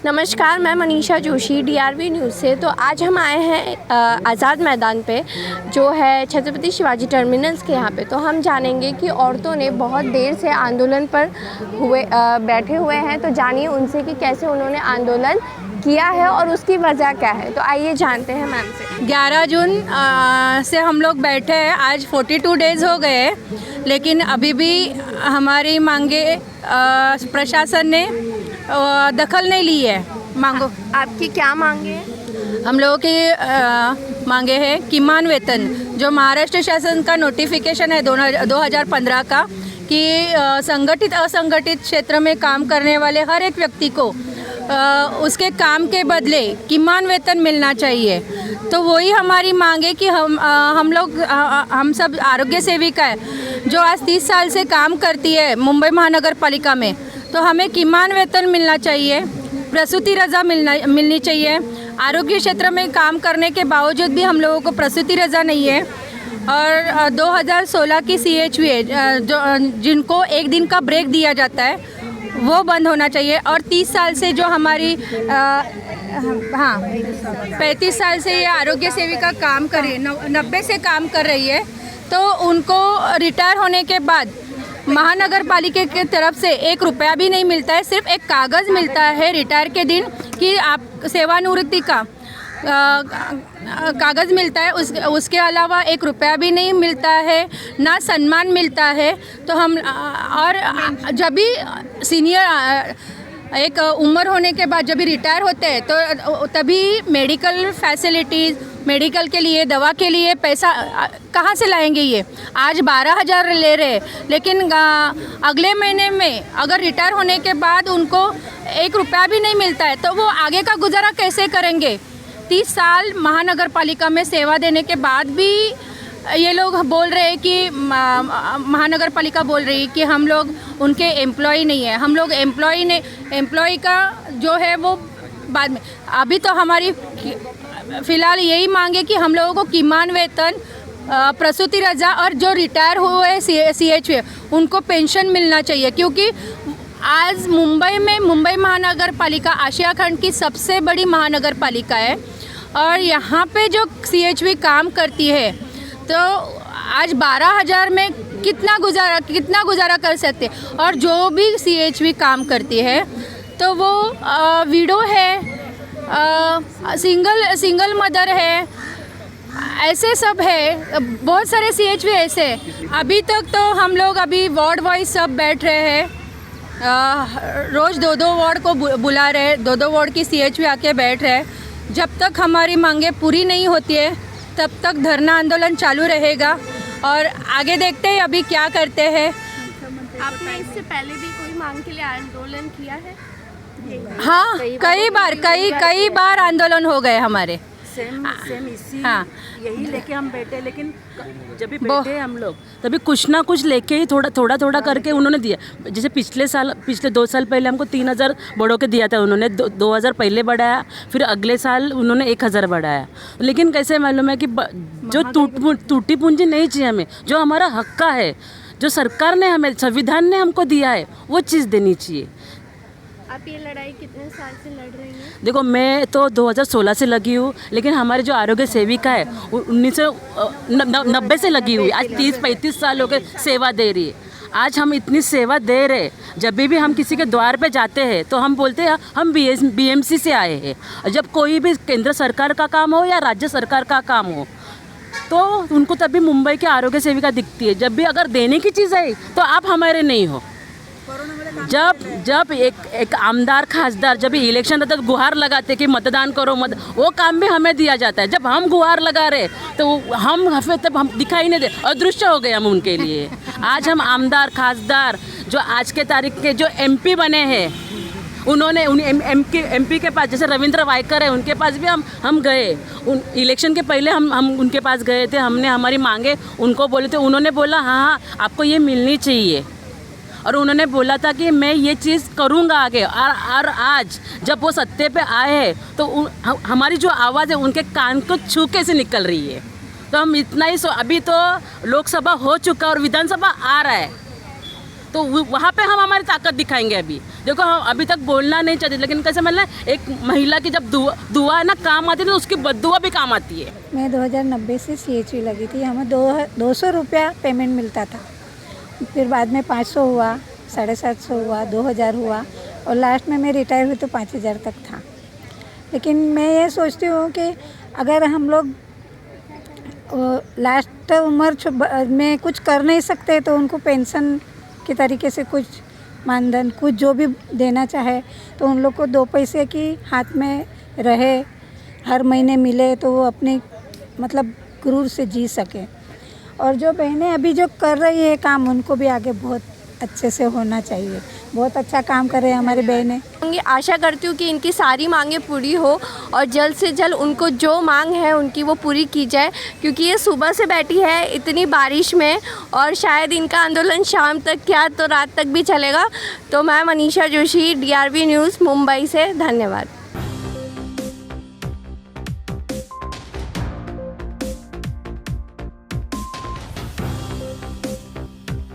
नमस्कार, मैं Manisha Joshi DRV news से। तो आज हम आए हैं आज़ाद मैदान पे, जो है छत्रपति शिवाजी टर्मिनल्स के यहाँ पे। तो हम जानेंगे कि औरतों ने बहुत देर से आंदोलन पर बैठे हुए हैं। तो जानिए उनसे कि कैसे उन्होंने आंदोलन किया है और उसकी वजह क्या है। तो आइए जानते हैं मैम से। 11 जून से हम लोग बैठे हैं। आज 42 डेज़ हो गए, लेकिन अभी भी हमारी मांगे प्रशासन ने दखल नहीं ली है। मांगो आपकी क्या मांगे हैं? हम लोगों की मांगे हैं किमान वेतन, जो महाराष्ट्र शासन का नोटिफिकेशन है 2015 का, कि संगठित असंगठित क्षेत्र में काम करने वाले हर एक व्यक्ति को उसके काम के बदले किमान वेतन मिलना चाहिए। तो वही हमारी मांग है कि हम सब आरोग्य सेविका है जो आज 30 साल से काम करती है मुंबई महानगर पालिका में। तो हमें किमान वेतन मिलना चाहिए, प्रसूति रज़ा मिलनी चाहिए। आरोग्य क्षेत्र में काम करने के बावजूद भी हम लोगों को प्रसूति रज़ा नहीं है। और 2016 की CHV जो जिनको एक दिन का ब्रेक दिया जाता है वो बंद होना चाहिए। और 30 साल से जो हमारी 35 साल से ये आरोग्य सेविका काम कर रही है, 90 से काम कर रही है, तो उनको रिटायर होने के बाद महानगर पालिका की तरफ से 1 रुपया भी नहीं मिलता है। सिर्फ एक कागज़ मिलता है रिटायर के दिन कि आप सेवानिवृत्ति का कागज़ मिलता है। उसके अलावा 1 रुपया भी नहीं मिलता है, ना सम्मान मिलता है। तो हम और जब भी सीनियर एक उम्र होने के बाद जब भी रिटायर होते हैं तो तभी मेडिकल फैसिलिटीज़, मेडिकल के लिए, दवा के लिए पैसा कहाँ से लाएंगे। ये आज 12,000 ले रहे, लेकिन अगले महीने में अगर रिटायर होने के बाद उनको 1 रुपया भी नहीं मिलता है, तो वो आगे का गुजारा कैसे करेंगे। 30 साल महानगर पालिका में सेवा देने के बाद भी ये लोग बोल रहे हैं कि महानगर पालिका बोल रही है कि हम लोग उनके एम्प्लॉय नहीं है। हम लोग एम्प्लॉय का जो है वो बाद में। अभी तो हमारी फ़िलहाल यही मांगे कि हम लोगों को किमान वेतन, प्रसूति रज़ा और जो रिटायर हुए CHV उनको पेंशन मिलना चाहिए। क्योंकि आज मुंबई महानगर पालिका आशिया खंड की सबसे बड़ी महानगर पालिका है और यहाँ पे जो CHV काम करती है, तो आज 12,000 में कितना गुजारा कर सकते। और जो भी CHV काम करती है तो वो विडो है, सिंगल मदर है, ऐसे सब है। बहुत सारे CHV ऐसे। अभी तक तो हम लोग अभी वार्ड वाइज सब बैठ रहे हैं, रोज़ 2-2 वार्ड को बुला रहे, 2-2 वार्ड की CHV आके बैठ रहे। जब तक हमारी मांगे पूरी नहीं होती है तब तक धरना आंदोलन चालू रहेगा और आगे देखते हैं अभी क्या करते हैं। आपने इससे पहले भी कोई मांग के लिए आंदोलन किया है? हाँ, कई बार आंदोलन हो गए हमारे। सेम इसी हाँ, यही लेके हम बैठे, लेकिन जब भी बैठे हम लोग तभी कुछ ना कुछ लेके ही थोड़ा करके उन्होंने दिया। जैसे पिछले 2 साल पहले हमको 3,000 बढ़ो के दिया था उन्होंने, 2,000 पहले बढ़ाया, फिर अगले साल उन्होंने 1,000 बढ़ाया। लेकिन कैसे मालूम है कि जो टूटी पूंजी नहीं चाहिए हमें, जो हमारा हक का है, जो सरकार ने हमें, संविधान ने हमको दिया है, वो चीज़ देनी चाहिए। आप ये लड़ाई कितने साल से लड़ रही हैं? देखो, मैं तो 2016 से लगी हूँ, लेकिन हमारे जो आरोग्य सेविका है 1990 से लगी हुई। आज 30-35 साल हो गए सेवा दे रही है। आज हम इतनी सेवा दे रहे, जब भी हम किसी के द्वार पे जाते हैं तो हम बोलते हैं हम BMC से आए हैं। जब कोई भी केंद्र सरकार का काम हो या राज्य सरकार का काम हो, तो उनको तभी मुंबई के आरोग्य सेविका दिखती है। जब भी अगर देने की चीज़ है तो आप हमारे नहीं हो। जब एक आमदार खासदार जब इलेक्शन रहता है तो गुहार लगाते कि मतदान करो, वो काम भी हमें दिया जाता है। जब हम गुहार लगा रहे तो तब हम दिखाई नहीं दे, अदृश्य हो गए हम उनके लिए। आज हम आमदार खासदार जो आज के तारीख के जो MP बने हैं, उन्होंने MP के पास, जैसे रविंद्र वायकर है, उनके पास भी हम गए। इलेक्शन के पहले हम उनके पास गए थे, हमने हमारी मांगे उनको बोले थे। उन्होंने बोला हाँ आपको ये मिलनी चाहिए, और उन्होंने बोला था कि मैं ये चीज़ करूँगा आगे। और आज जब वो सत्ते पे आए हैं तो हमारी जो आवाज़ है उनके कान को छू के से निकल रही है। तो हम इतना ही अभी तो लोकसभा हो चुका और विधानसभा आ रहा है, तो वहाँ पे हम हमारी ताकत दिखाएंगे। अभी देखो हम अभी तक बोलना नहीं चाहते, लेकिन कैसे मतलब एक महिला की जब दुआ है ना काम आती है तो उसकी बद्दुआ भी काम आती है। मैं 2090 से CHV लगी थी, हमें 200 रुपया पेमेंट मिलता था, फिर बाद में 500 हुआ, 750 हुआ, 2000 हुआ और लास्ट में मैं रिटायर हुई तो 5000 तक था। लेकिन मैं ये सोचती हूँ कि अगर हम लोग लास्ट उम्र में कुछ कर नहीं सकते तो उनको पेंशन के तरीके से कुछ मानधन कुछ जो भी देना चाहे तो उन लोग को 2 पैसे की हाथ में रहे, हर महीने मिले तो वो अपने मतलब गुरूर से जी सके। और जो बहनें अभी जो कर रही है काम उनको भी आगे बहुत अच्छे से होना चाहिए, बहुत अच्छा काम कर रहे हैं हमारी बहनें। आशा करती हूँ कि इनकी सारी मांगें पूरी हो और जल्द से जल्द उनको जो मांग है उनकी वो पूरी की जाए, क्योंकि ये सुबह से बैठी है इतनी बारिश में और शायद इनका आंदोलन शाम तक क्या तो रात तक भी चलेगा। तो मैं मनीषा जोशी, DRV न्यूज़ मुंबई से, धन्यवाद।